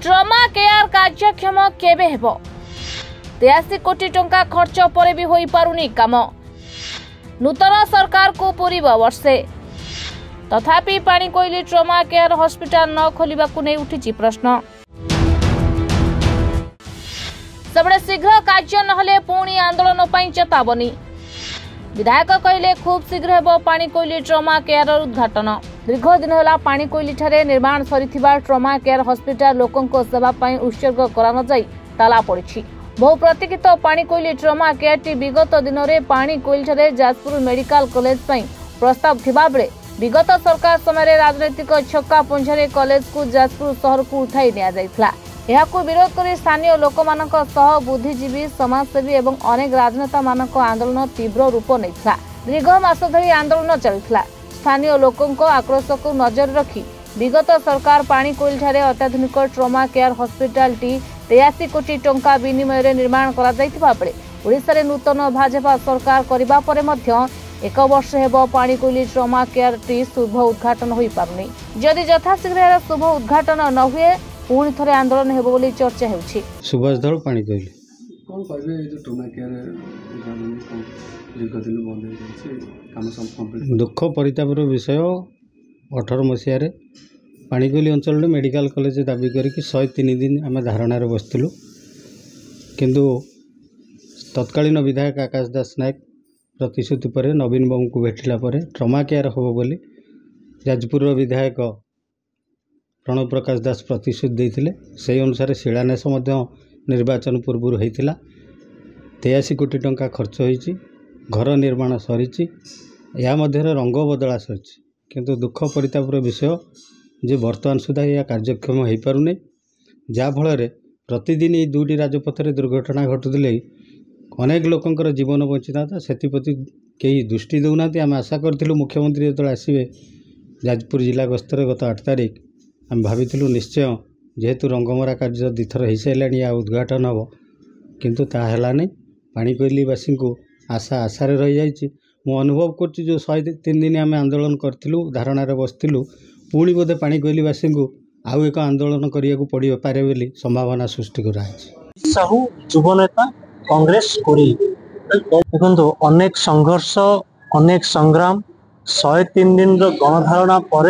Trauma care कार्यक्षम केबे हेबो 83 कोटी टंका खर्च पर भी होई पारुनी काम नूतन सरकार को पूरीब वर्षे तथापि पाणिकोइली ट्रमा केयर हॉस्पिटल न खोलिबा को नै उठिछि प्रश्न सबडे शीघ्र कार्य नहले पुणी आंदोलन पई चेतावनी विधायक कहले खूब शीघ्र हेबो पाणिकोइली ट्रमा केयर उद्घाटन दीर्घ दिन होला पाणिकोइली ठारे निर्माण सरिथिबा ट्रमा केयर हॉस्पिटल लोकंको सेवा पई उत्सर्ग करा न जाई ताला पड़िछि बहु प्रतीक्षित पाणिकोइली ट्रमा केयर टी विगत दिन में पाणिकोइली ठारे जाजपुर मेडिकल कॉलेज पई प्रस्ताव थिबा बेले विगत सरकार समय राजनैतिक छक्का पंझारे कॉलेज को जाजपुर शहर को उठाई निया जायथला एहाकु विरोध करी स्थानीय लोकमानक सह बुद्धिजीवी समाजसेवी एवं अनेक राजनेता मानक आंदोलन तीव्र रूप नैथिला दीर्घ मास धरी आंदोलन चलथिला स्थानीय लोकंको आक्रोश को नजर रखी विगत सरकार पाणिकोइली ठारे अत्याधुनिक ट्रमा केयर हॉस्पिटल टी 83 कोटी टंका विनिमय निर्माण करा जायथिबा बेले ओडिसा रे नूतन भाजपा सरकार करिबा परे मध्य एक वर्ष हेबो पाणिकोइली ट्रमा केयर टी शुभ उद्घाटन होई पारुनी जदि यथाशीघ्र शुभ उद्घाटन न हुए पुणी थे आंदोलन हेबो बोली चर्चा हेउछि सुभाष दल पाणिकोइली कोन कहबे जो ट्रमा केयर दीर्घ दिन बंद हो काम सब कंप्लीट दुख परितापर विषय 18 मसीह पाणिकोइली अंचल मेडिकल कॉलेज दाबी करके 103 दिन आम धारणा बसलु किंतु तत्कालीन विधायक आकाश दास नायक प्रतिश्रुति पर नवीन बाबू को भेटिला ट्रमा केयर हम बोली जाजपुर विधायक प्रणव प्रकाश दास प्रतिश्रुति देते से अनुसार शिलान्यास निर्वाचन पूर्व होता 83 कोटी टंका खर्च होती घर निर्माण सरी या रंग बदला सरी किंतु दुख परितापर विषय जे वर्तमान सुधा यह कार्यक्षम हो पारे जहाँफल प्रतिदिन ये दुईटी राजपथर दुर्घटना घटुले अनेक लोकंर जीवन बंचीता से कई दृष्टि देना आम आशा करूँ मुख्यमंत्री जो आसवे जाजपुर जिला गस्तर गत 8 तारिख आम भाविलु निश्चय जेहेतु रंगमरा कार्य दिथर हो सारा या उद्घाटन हम किंतु ताला नहीं पाणिकोइली वासी को आशा आशार रही जाइए मु अनुभव कर जो 103 दिन आम आंदोलन करूँ धारणा बसलु पुणी बोधे पाणिकोइलीवासी को आउ एक आंदोलन करने को पड़ पारे बोली संभावना सृष्टि कराई साहू युवनेता कांग्रेस देखो अनेक संघर्ष अनेक संग्राम 103 दिन गणधारणा पर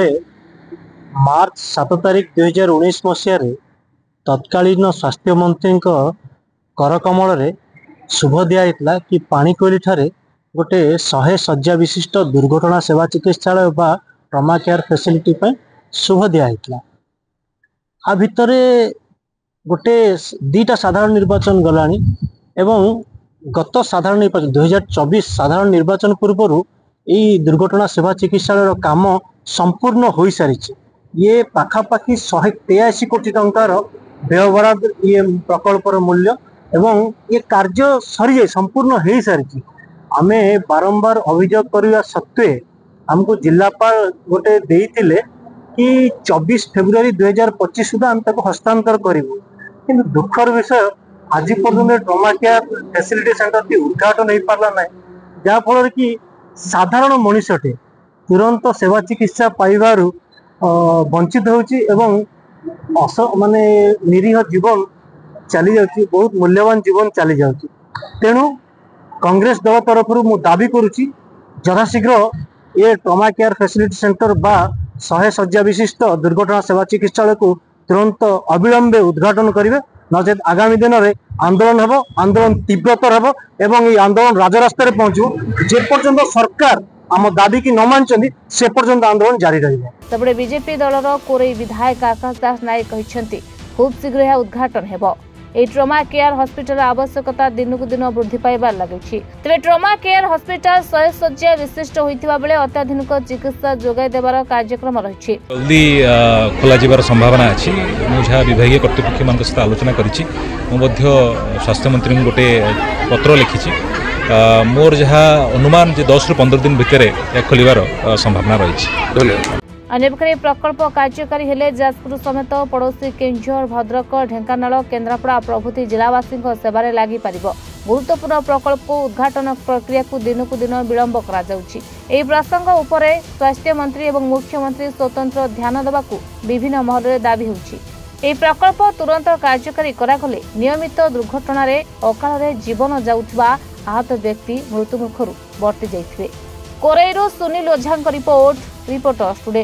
मार्च 7 तारिख 2019 मसीह तत्कालीन स्वास्थ्य मंत्री करकमल शुभ दिया कि पाणिकोइली ठारे गोटे 100 शज्या विशिष्ट दुर्घटना सेवा चिकित्सालय बा ट्रमा केयर फैसिलिटी पे शुभ दिया आ भितरे गोटे 2टा साधारण निर्वाचन गलानी एवं गत साधारण निर्वाचन 2024 साधारण निर्वाचन पूर्व यही दुर्घटना सेवा चिकित्सालय काम संपूर्ण हो सारी ये पाखापाखि 183 कोटी टंकार व्ययबराद ये प्रकल्पर मूल्य एवं ये कार्य सरी संपूर्ण हो सारी आमे बारंबार अभियोग करने सत्वे हमको जिलापाल गोटे देइतिले कि 24 फेब्रुआरी 2025 सुधा हम ताको हस्तांतर करिवु किंतु दुखर विषय आज पर्यंत ट्रमा केयर फैसिलिटी सेंटर की उद्घाटन हो पारा ना जहाँ फल कि साधारण मनुष्यटे तुरंत सेवा चिकित्सा पाइबारु वंचित होउची एवं माने निरीह जीवन चली जाउची बहुत मूल्यवान जीवन चली जाउची तेणु कांग्रेस दल तरफ मु दाबी करुची यथाशीघ्र ये ट्रमा केयर फैसिलिटी सेंटर बा 100 शज्या विशिष्ट दुर्घटना सेवा चिकित्सालय को तुरंत अविलंबे उद्घाटन करेंगे नचेत आगामी दिन में आंदोलन हम आंदोलन तीव्रतर हम एवं ये आंदोलन राजरास्तार पहुंचू जेपर्यंत सरकार आम दाबी की न मानते से पर्यंत आंदोलन जारी रहिबो। तबे बीजेपी दलर कोरई विधायक आकाश दास नायक कहते खूब शीघ्र यह उद्घाटन हेबो ए ट्रमा केयर हॉस्पिटल आवश्यकता दिन को दिन वृद्धि पाइबार लगी तेज ट्रमा केयर हॉस्पिटल 100 शज्या विशिष्ट होता बेले अत्याधुनिक चिकित्सा जोगाई देवार कार्यक्रम रही जल्दी खोल जबार संभावना अच्छी मुझे विभाग कर्तृपक्ष मान सहित आलोचना करी स्वास्थ्य मंत्री गोटे पत्र लिखी मोर जहाँ अनुमान 10 ରୁ 15 दिन भितर खोलिबार संभावना रही। धन्यवाद। अन्यपक्षे प्रकल्प कार्यकारी हेले जाजपुर समेत पड़ोशी केन्दुझर भद्रक ढेंकानाल केन्द्रापड़ा प्रभृति जिलावासी सेवारे लागि पारिबो गुरुत्वपूर्ण प्रकल्प को उद्घाटन प्रक्रिया को दिन विलंब करा जाउछि। एही प्रसंग उपरे स्वास्थ्य मंत्री एवं मुख्यमंत्री स्वतंत्र ध्यान देबाकू विभिन्न महल दाबी होउछि। ଏହି ପ୍ରକଳ୍ପ ତୁରନ୍ତ କାର୍ଯ୍ୟକାରୀ କରାଗଲେ ନିୟମିତ ଦୁର୍ଘଟଣାରେ ଅକାଳରେ ଜୀବନ ଯାଉଥିବା आहत ବ୍ୟକ୍ତି ମୃତ୍ୟୁମୁଖରୁ ବର୍ତ୍ତି ଯାଇଥିବେ। କୋରେଇରୁ ସୁନିଲ ଓଝାଙ୍କ ରିପୋର୍ଟ, ରିପୋର୍ଟର୍ସ ଟୁଡେ।